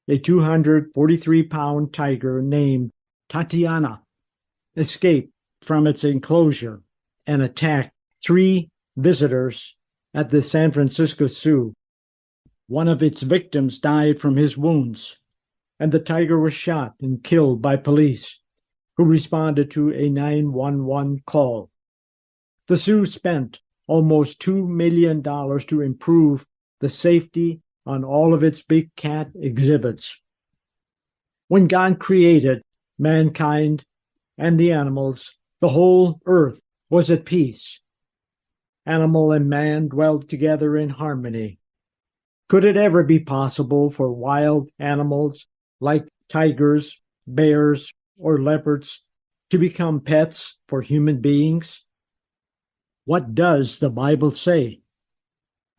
a 243-pound tiger named Tatiana escaped from its enclosure and attacked 3 visitors at the San Francisco Zoo. One of its victims died from his wounds, and the tiger was shot and killed by police, who responded to a 911 call. The zoo spent almost $2 million to improve the safety on all of its big cat exhibits. When God created mankind and the animals, the whole earth was at peace. Animal and man dwelled together in harmony. Could it ever be possible for wild animals like tigers, bears, or leopards to become pets for human beings? What does the Bible say?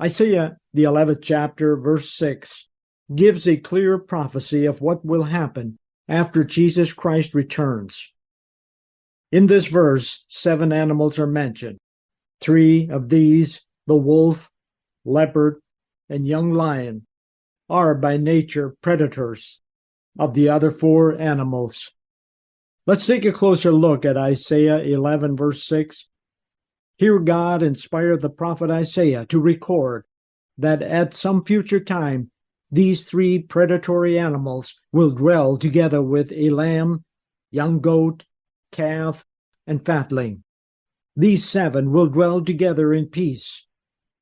Isaiah, the 11th chapter, verse 6, gives a clear prophecy of what will happen after Jesus Christ returns. In this verse, 7 animals are mentioned. 3 of these, the wolf, leopard, and young lion, are by nature predators of the other 4 animals. Let's take a closer look at Isaiah 11, verse 6. Here God inspired the prophet Isaiah to record that at some future time, these 3 predatory animals will dwell together with a lamb, young goat, calf, and fatling. These 7 will dwell together in peace,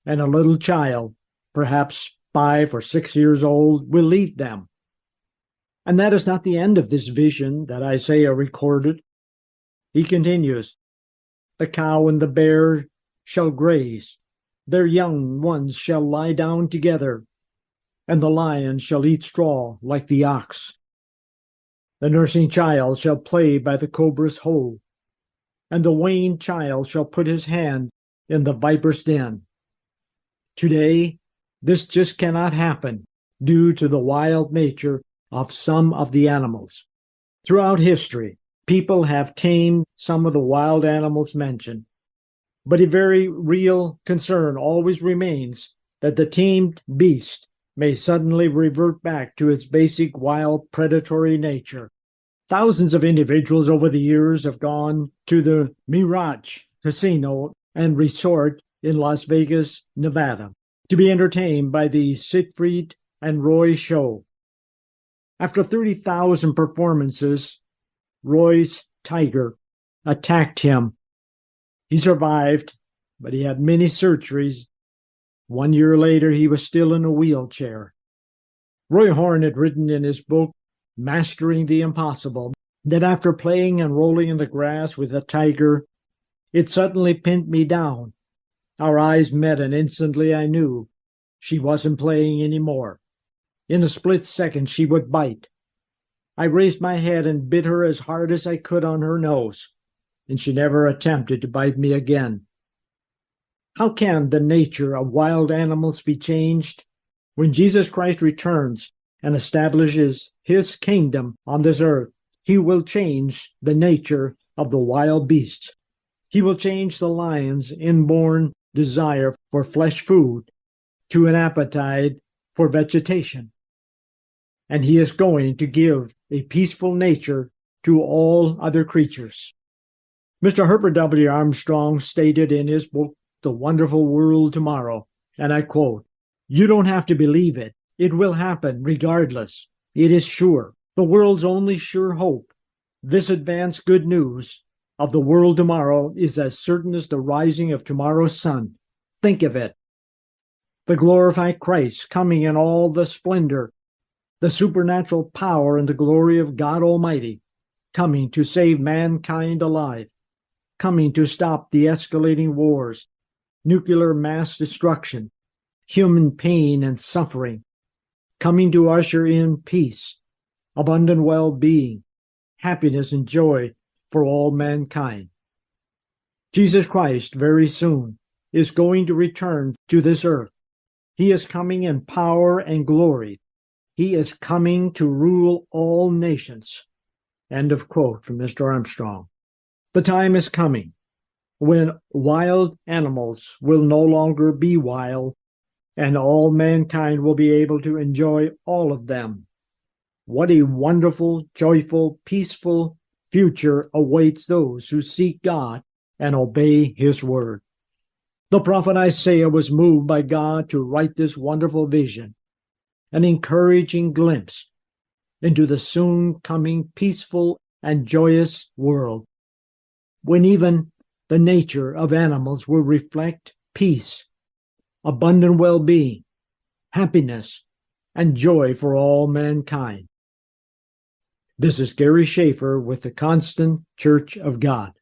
and a little child, perhaps 5 or 6 years old, will lead them. And that is not the end of this vision that Isaiah recorded. He continues, the cow and the bear shall graze, their young ones shall lie down together, and the lion shall eat straw like the ox. The nursing child shall play by the cobra's hole, and the weaned child shall put his hand in the viper's den. Today, this just cannot happen due to the wild nature of some of the animals. Throughout history, people have tamed some of the wild animals mentioned, but a very real concern always remains that the tamed beast may suddenly revert back to its basic wild predatory nature. Thousands of individuals over the years have gone to the Mirage Casino and Resort in Las Vegas, Nevada, to be entertained by the Siegfried and Roy show. After 30,000 performances, Roy's tiger attacked him. He survived, but he had many surgeries. 1 year later, he was still in a wheelchair. Roy Horn had written in his book, Mastering the Impossible, that after playing and rolling in the grass with a tiger, it suddenly pinned me down. Our eyes met, and instantly I knew she wasn't playing anymore. In a split second, she would bite. I raised my head and bit her as hard as I could on her nose, and she never attempted to bite me again. How can the nature of wild animals be changed? When Jesus Christ returns and establishes his kingdom on this earth, he will change the nature of the wild beasts. He will change the lion's inborn desire for flesh food to an appetite for vegetation. And he is going to give a peaceful nature to all other creatures. Mr. Herbert W. Armstrong stated in his book, The Wonderful World Tomorrow, and I quote, "You don't have to believe it. It will happen regardless. It is sure. The world's only sure hope. This advanced good news of the world tomorrow is as certain as the rising of tomorrow's sun. Think of it. The glorified Christ coming in all the splendor, the supernatural power and the glory of God Almighty, coming to save mankind alive, coming to stop the escalating wars, nuclear mass destruction, human pain and suffering, coming to usher in peace, abundant well-being, happiness and joy for all mankind. Jesus Christ very soon is going to return to this earth. He is coming in power and glory. He is coming to rule all nations." End of quote from Mr. Armstrong. The time is coming when wild animals will no longer be wild, and all mankind will be able to enjoy all of them. What a wonderful, joyful, peaceful future awaits those who seek God and obey His word. The prophet Isaiah was moved by God to write this wonderful vision, an encouraging glimpse into the soon coming peaceful and joyous world, when even the nature of animals will reflect peace, abundant well-being, happiness, and joy for all mankind. This is Gary Schaefer with the Constant Church of God.